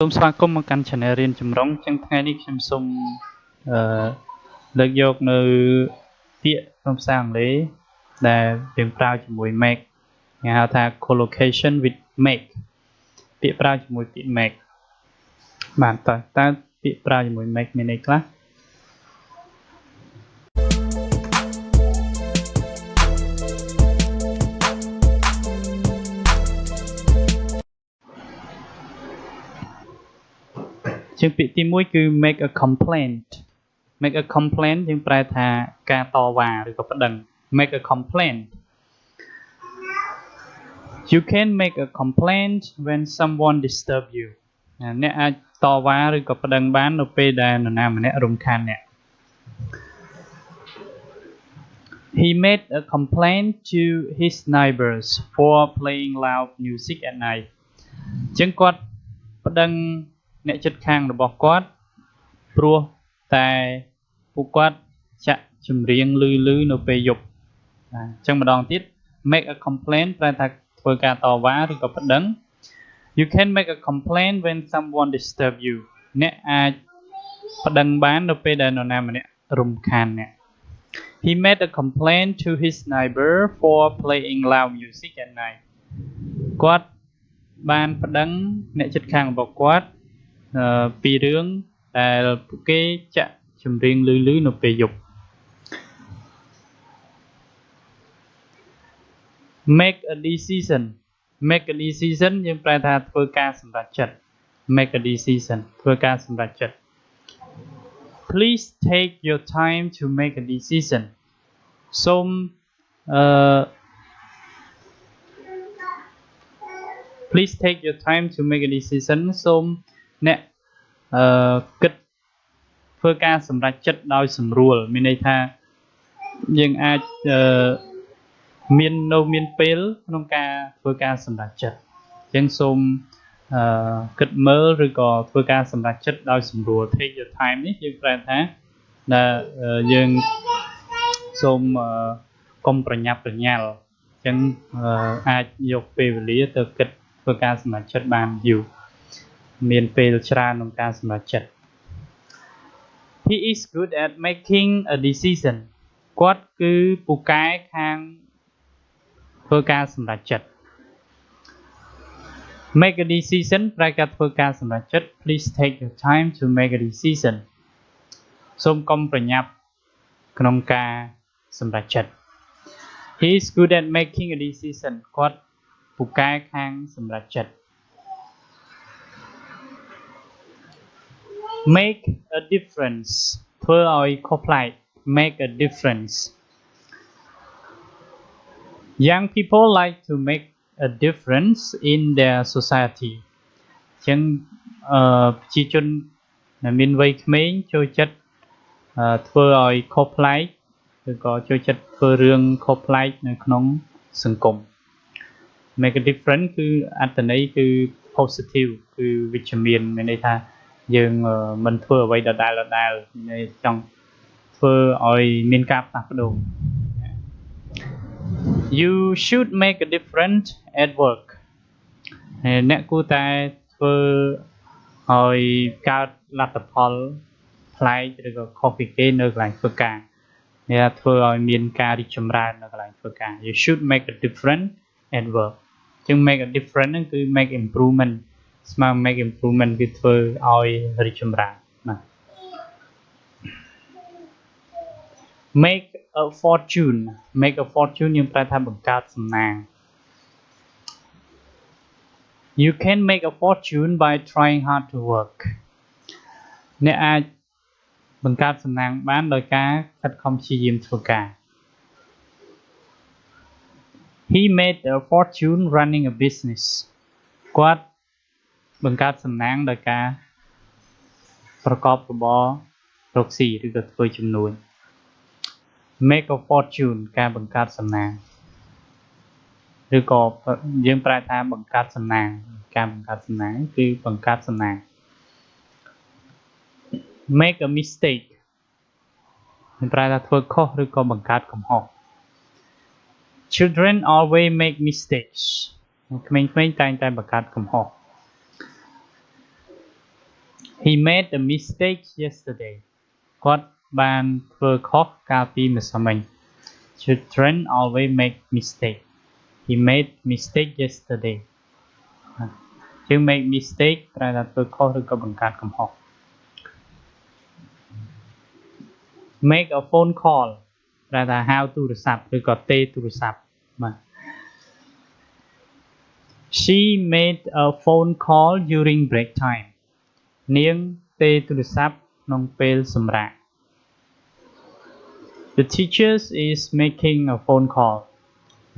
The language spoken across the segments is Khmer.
សូមស្វាគមន៍មកកាន់ Channel រៀនចម្រុងចឹងថ្ងៃនេះខ្ញុំសូមលើកយកនៅពាក្យក្នុងភាសាអង់គ្លេសដែលយើងប្រើជាមួយ make គេហៅថា collocation with make ពាក្យប្រើជាមួយពាក្យ make បាទតើពាក្យប្រើជាមួយ make មានន័យខ្លះជាងពាក្យទី1គឺ make a complaint make a complaint យើងប្រែថាការតវ៉ាឬក៏ប្តឹង make a complaint you can make a complaint when someone disturb you អ្នកអាចតវ៉ាឬក៏ប្តឹងបាននៅពេលដែលនរណាម្នាក់រំខានអ្នក He made a complaint to his neighbors for playing loud music at night ជាងគាត់ប្តឹងអ្នកជិតខាងរបស់គាត់ព្រោះតែពួកគាត់ចាក់ចម្រៀងឮនៅពេលយប់អញ្ចឹងម្ដងទៀត make a complaint ប្រែថាធ្វើការតវ៉ាឬក៏ប្តឹង You can make a complaint when someone disturb you អ្នកអាចប្តឹងបាននៅពេលដែលនរណាម្នាក់រំខានអ្នក He made a complaint to his neighbor for playing loud music at night គាត់បានប្តឹងអ្នកជិតខាងរបស់គាត់ពីរឿងដែលពួកគេចាក់ចម្រៀងឮនៅពេលយប់ Make a decision យើងប្រែថាធ្វើការសម្រេចចិត្ត make a decision ធ្វើការសម្រេចចិត្ត Please take your time to make a decision សូមPlease take your time to make a decision សូមអ្នកគិតធ្វើការសម្រេចចិត្តដោយសម្រួលមានន័យថាយើងអាចមានពេលក្នុងការធ្វើការសម្រេចចិត្តអញ្ចឹងសូមគិតមើលឬក៏ធ្វើការសម្រេចចិត្តដោយសម្រួល take your time នេះយើងប្រែថាដែលយើងសូមកុំប្រញាប់ប្រញាល់អញ្ចឹងអាចយកពេលវេលាទៅគិតធ្វើការសម្រេចចិត្តបានយូរមានពេលច្រើនក្នុងការសម្រេចចិត្ត He is good at making a decision គាត់គឺពូកែខាងធ្វើការសម្រេចចិត្ត Make a decision ប្រែការធ្វើការសម្រេចចិត្ត Please take your time to make a decision សូមកុំប្រញាប់ក្នុងការសម្រេចចិត្ត He is good at making a decision គាត់ពូកែខាងសម្រេចចិត្ត Make a difference ធ្វើឲ្យខុសប្លែក make a difference Young people like to make a difference in their society អញ្ចឹងប្រជាជនដែលមានវ័យក្មេងចូលចិត្តធ្វើឲ្យខុសប្លែកឬក៏ចូលចិត្តធ្វើរឿងខុសប្លែកនៅក្នុងសង្គម make a difference គឺអត្ថន័យគឺ positive គឺវិជ្ជមានមានន័យថាយើងមិនធ្វើអ្វីដដែលចង់ធ្វើឲ្យមានការផ្លាស់ប្ដូរ You should make a difference at work អ្នកគួរតែធ្វើឲ្យកើតលទ្ធផលប្លែកឬក៏ខុសពីគេនៅកន្លែងធ្វើការអ្នកធ្វើឲ្យមានការរីកចម្រើននៅកន្លែងធ្វើការ You should make a difference at work ជាង make a difference ហ្នឹងគឺ make improvement ស្មើ make improvement គឺធ្វើឲ្យរីកចម្រើនណា Make a fortune យើងប្រែថាបង្កើតសំណាង You can make a fortune by trying hard to work អ្នកអាចបង្កើតសំណាងបានដោយការខិតខំព្យាយាមធ្វើការ He made a fortune running a business គាត់បង្កើតសំណាងដោយការប្រកបរបររកស៊ីឬក៏ធ្វើជំនួញ Make a fortune ការបង្កើតសំណាងឬក៏យើងប្រែថាបង្កើតសំណាងការបង្កើតសំណាងគឺបង្កើតសំណាង Make a mistake យើងប្រែថាធ្វើខុសឬក៏បង្កើតកំហុស Children always make mistakes ក្មេងៗតែងតែបង្កើតកំហុស He made a mistake yesterday គាត់បានធ្វើខុសកាលពីម្សិលមិញ Children always make mistake He made mistake yesterday យើង make mistake ប្រែថាធ្វើខុសឬក៏បង្កើតកំហុស make a phone call ប្រែថាហៅទូរស័ព្ទឬក៏ទេទូរស័ព្ទបាទ She made a phone call during break time នាងទេទូរស័ព្ទក្នុងពេលសម្រាក The teacher is making a phone call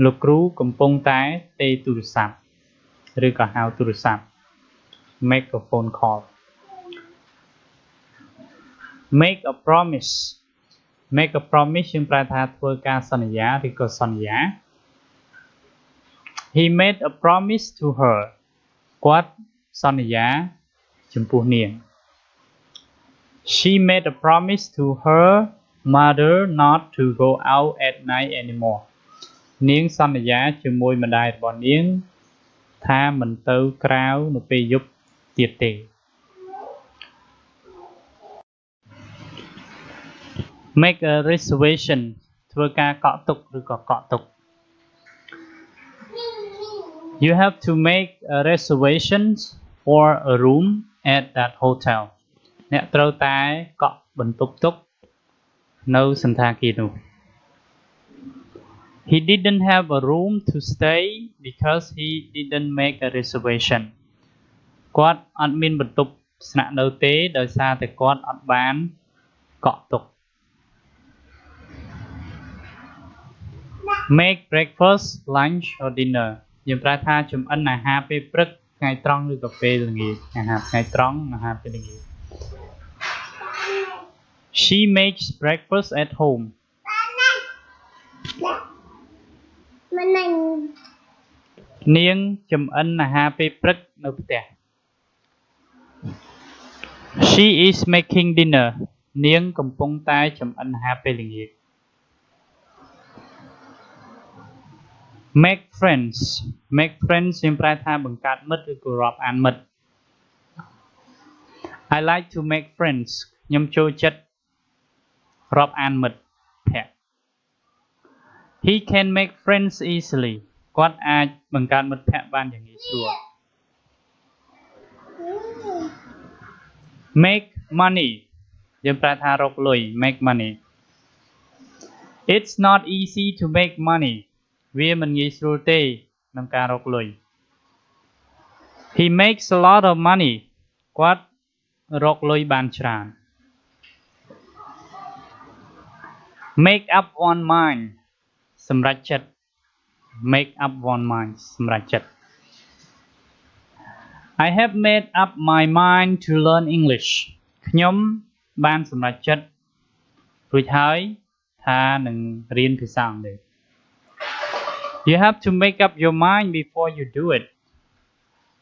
លោកគ្រូកំពុងតែទេទូរស័ព្ទឬក៏ហៅទូរស័ព្ទ make a phone call make a promise make a promise យើងប្រែថាធ្វើការសន្យាឬក៏សន្យា He made a promise to her គាត់សន្យាចំពោះនាង She made a promise to her mother not to go out at night anymore នាងសន្យាជាមួយម្ដាយរបស់នាងថាមិនទៅក្រៅនៅពេលយប់ទៀតទេ Make a reservation ធ្វើការកក់ទុកឬក៏កក់ទុក You have to make a reservation for a room at that hotel អ្នកត្រូវតែកក់បន្ទប់ទុកនៅសណ្ឋាគារនោះ He didn't have a room to stay because he didn't make a reservation គាត់អត់មានបន្ទប់ស្នាក់នៅទេដោយសារតែគាត់អត់បានកក់ទុក Make breakfast lunch or dinner យើងប្រែថាចម្អិនអាហារពេលព្រឹកថ្ងៃត្រង់ឬក៏ពេលល្ងាចអាហារថ្ងៃត្រង់អាហារពេលល្ងាច She makes breakfast at home នាងចម្អិនអាហារពេលព្រឹកនៅផ្ទះ She is making dinner នាងកំពុងតែចម្អិនអាហារពេលល្ងាច Make friends យើងប្រែថាបង្កើតមិត្តឬក៏រាប់អានមិត្ត I like to make friends ខ្ញុំចូលចិត្តរាប់អានមិត្តភក្តិ He can make friends easily គាត់អាចបង្កើតមិត្តភក្តិបានយ៉ាងងាយស្រួល Make money យើងប្រែថារកលុយ make money It's not easy to make money វាមិនងាយស្រួលទេក្នុងការរកលុយ He makes a lot of money គាត់រកលុយបានច្រើន Make up one mind សម្រេចចិត្ត Make up one mind សម្រេចចិត្ត I have made up my mind to learn English ខ្ញុំបានសម្រេចចិត្តរួចហើយថានឹងរៀនភាសាអង់គ្លេស You have to make up your mind before you do it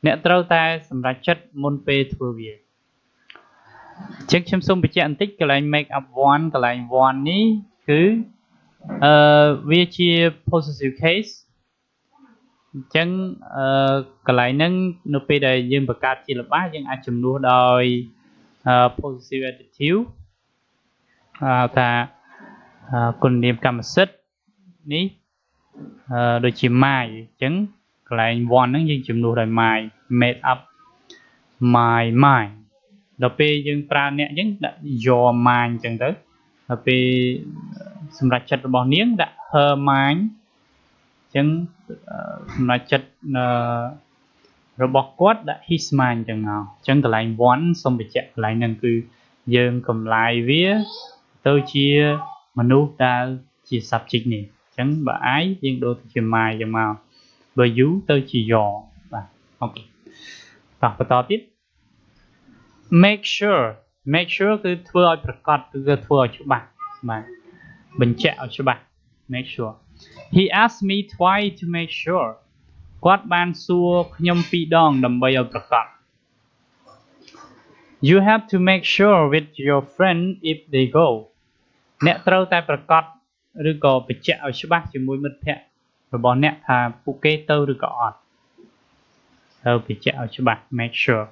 អ្នកត្រូវតែសម្រេចចិត្តមុនពេលធ្វើវាចឹងខ្ញុំសូមបញ្ជាក់បន្តិចកន្លែង make up one កន្លែង one នេះគឺវាជា possessive case អញ្ចឹងកន្លែងហ្នឹងនៅពេលដែលយើងបង្កើតជាល្បះយើងអាចជំនួសដោយ possessive adjective ថាគុណនាមកម្មសិទ្ធិនេះដូចជា my អញ្ចឹងកន្លែង one ហ្នឹងយើងជំនួសដោយ my made up my mind ដល់ពេលយើងប្រើអ្នកអញ្ចឹងដាក់ your mind អញ្ចឹងទៅដល់ពេលសម្រាប់ចិត្តរបស់នាងដាក់ her mind អញ្ចឹងសម្រាប់ចិត្តរបស់គាត់ដាក់ his mind អញ្ចឹងមកអញ្ចឹងកន្លែង one សូមបញ្ជាក់កន្លែងហ្នឹងគឺយើងកម្លាយវាទៅជាមនុស្សដែលជា subject នេះអញ្ចឹងបើ I យើងដូរទៅជា my អញ្ចឹងមកបើ you ទៅជា your បាទអូខេបន្តទៀត make sure គឺធ្វើឲ្យប្រកបគឺធ្វើឲ្យច្បាស់បាទបញ្ជាក់ឲ្យច្បាស់ make sure He asked me twice to make sure គាត់បានសួរខ្ញុំ2ដងដើម្បីឲ្យប្រកប You have to make sure with your friend if they go អ្នកត្រូវតែប្រកបឬក៏បញ្ជាក់ឲ្យច្បាស់ជាមួយមិត្តភក្តិរបស់អ្នកថាពួកគេទៅឬក៏អត់ត្រូវបញ្ជាក់ឲ្យច្បាស់ make sure